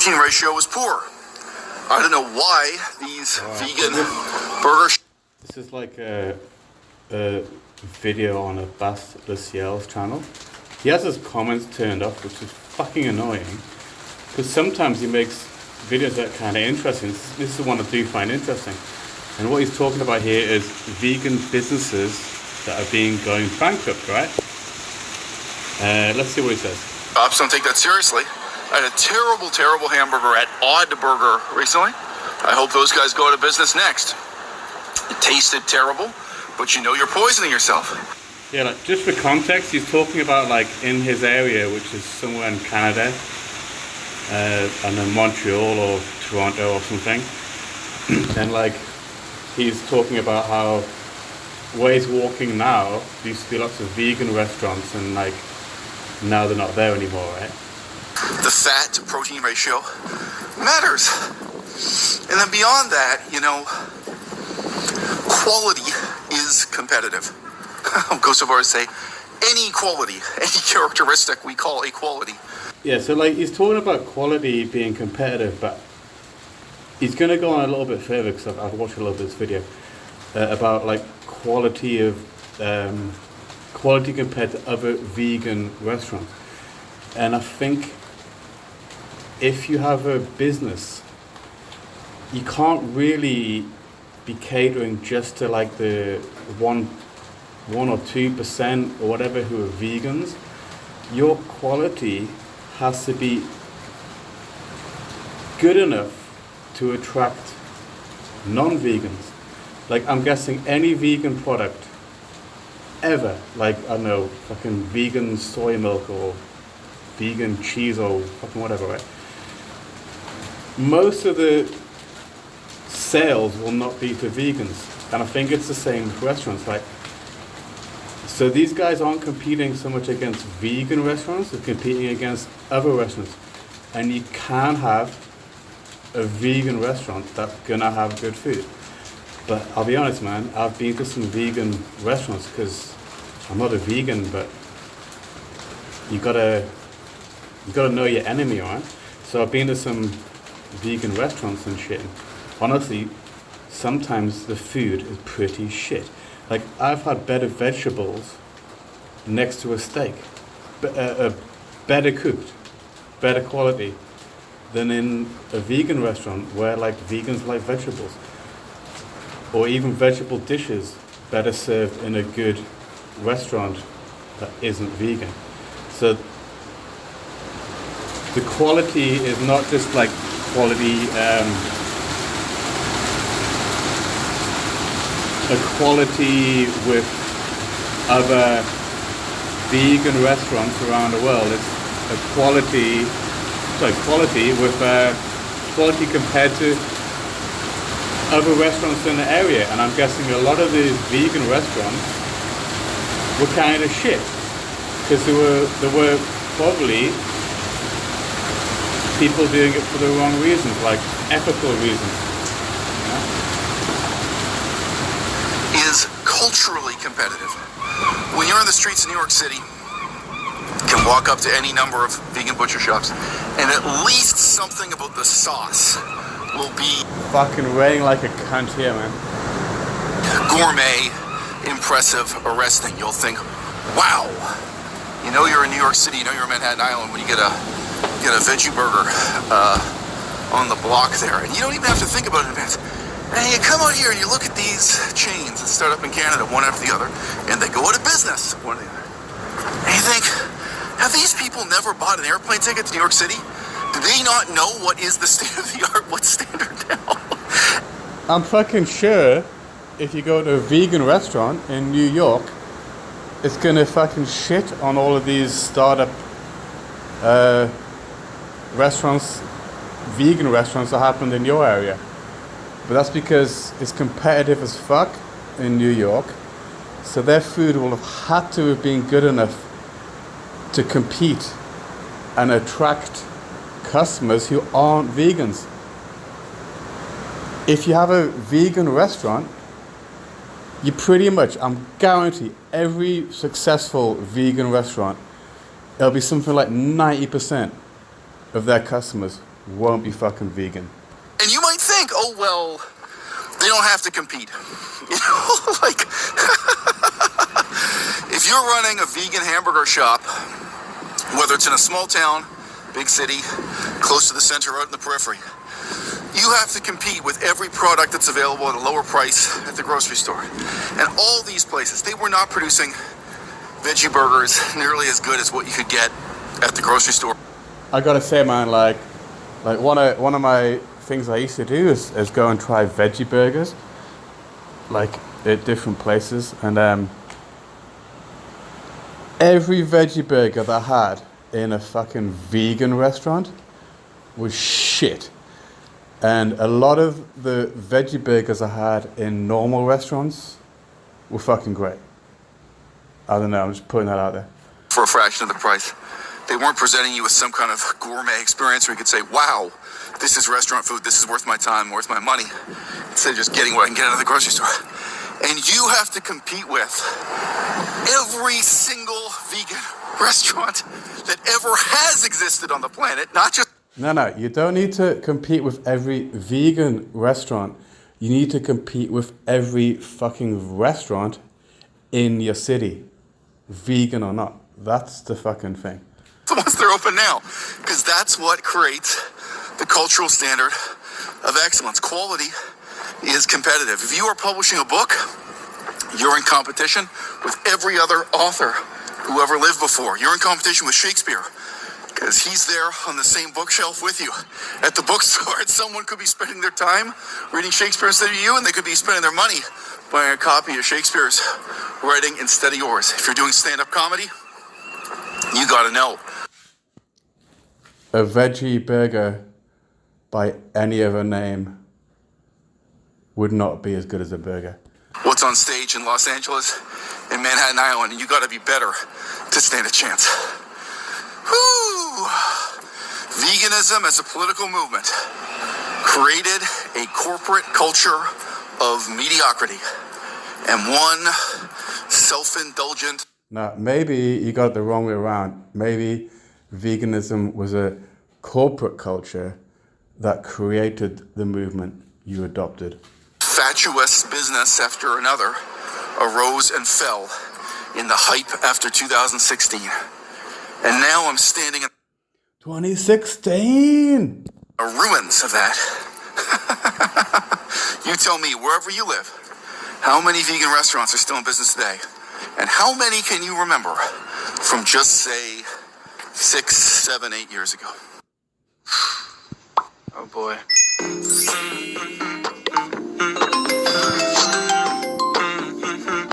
protein ratio is poor. I don't know why these vegan burgers. This is like a video on a Eisel Mazard's channel. He has his comments turned off, which is fucking annoying. Because sometimes he makes videos that are kind of interesting. This is one I do find interesting. And what he's talking about here is vegan businesses that are going bankrupt, right? Let's see what he says. Ops don't take that seriously. I had a terrible hamburger at Odd Burger recently. I hope those guys go out of business next. It tasted terrible, but you know you're poisoning yourself. Yeah, like, just for context, he's talking about like in his area, which is somewhere in Canada, and in Montreal or Toronto or something. And like, he's talking about how where he's walking now, there used to be lots of vegan restaurants, and like now they're not there anymore, right? The fat to protein ratio matters. And then beyond that, you know, quality is competitive. I'll go so far as to say any quality, any characteristic we call a quality. Yeah, so like he's talking about quality being competitive, but he's going to go on a little bit further because I've watched a little bit of this video about like quality compared to other vegan restaurants. And I think if you have a business, you can't really be catering just to like the 1 or 2% or whatever who are vegans. Your quality has to be good enough to attract non-vegans. Like, I'm guessing any vegan product ever, like, I don't know, fucking vegan soy milk or vegan cheese or fucking whatever, right? Most of the sales will not be to vegans. And I think it's the same with restaurants. Like, so these guys aren't competing so much against vegan restaurants, they're competing against other restaurants. And you can have a vegan restaurant that's gonna have good food. But I'll be honest, man, I've been to some vegan restaurants because I'm not a vegan, but you gotta know your enemy, right? So I've been to some vegan restaurants and shit. Honestly, sometimes the food is pretty shit. Like, I've had better vegetables next to a steak, better cooked, better quality than in a vegan restaurant where like vegans like vegetables, or even vegetable dishes better served in a good restaurant that isn't vegan. So the quality is not just like quality, equality with other vegan restaurants around the world. It's quality with quality compared to other restaurants in the area. And I'm guessing a lot of these vegan restaurants were kind of shit because there were probably people doing it for the wrong reasons, like ethical reasons. Is culturally competitive. When you're in the streets of New York City, you can walk up to any number of vegan butcher shops, and at least something about the sauce will be fucking raining like a cunt here, man. Gourmet, impressive, arresting. You'll think, wow, you know you're in New York City, you know you're in Manhattan Island when you get a veggie burger on the block there, and you don't even have to think about it in advance. And you come out here and you look at these chains that start up in Canada, one after the other, and they go out of business, one after the other. And you think, have these people never bought an airplane ticket to New York City? Do they not know what is the state of the art? What's standard now? I'm fucking sure if you go to a vegan restaurant in New York, it's gonna fucking shit on all of these startup restaurants, vegan restaurants that happened in your area. But that's because it's competitive as fuck in New York. So their food will have had to have been good enough to compete and attract customers who aren't vegans. If you have a vegan restaurant, you pretty much, I'm guaranteed, every successful vegan restaurant, it'll be something like 90% of their customers won't be fucking vegan. And you might think, oh, well, they don't have to compete. You know, like, if you're running a vegan hamburger shop, whether it's in a small town, big city, close to the center, out in the periphery, you have to compete with every product that's available at a lower price at the grocery store. And all these places, they were not producing veggie burgers nearly as good as what you could get at the grocery store. I gotta say, man, like one of my things I used to do is go and try veggie burgers, like at different places, and every veggie burger that I had in a fucking vegan restaurant was shit. And a lot of the veggie burgers I had in normal restaurants were fucking great. I don't know, I'm just putting that out there. For a fraction of the price. They weren't presenting you with some kind of gourmet experience where you could say, wow, this is restaurant food, this is worth my time, worth my money, instead of just getting what I can get out of the grocery store. And you have to compete with every single vegan restaurant that ever has existed on the planet, not just... No, you don't need to compete with every vegan restaurant. You need to compete with every fucking restaurant in your city, vegan or not. That's the fucking thing. Once they're open now, because that's what creates the cultural standard of excellence. Quality is competitive. If you are publishing a book, you're in competition with every other author who ever lived before. You're in competition with Shakespeare, because he's there on the same bookshelf with you. At the bookstore, someone could be spending their time reading Shakespeare instead of you, and they could be spending their money buying a copy of Shakespeare's writing instead of yours. If you're doing stand-up comedy, you gotta know. A veggie burger by any other name would not be as good as a burger. What's on stage in Los Angeles, in Manhattan Island, and you gotta be better to stand a chance. Whew. Veganism as a political movement created a corporate culture of mediocrity and one self-indulgent... Now, maybe you got it the wrong way around. Maybe veganism was a corporate culture that created the movement you adopted. Fatuous business after another arose and fell in the hype after 2016. And now I'm standing in 2016! the ruins of that. You tell me, wherever you live, how many vegan restaurants are still in business today? And how many can you remember from just, say, 6, 7, 8 years ago? Oh, boy.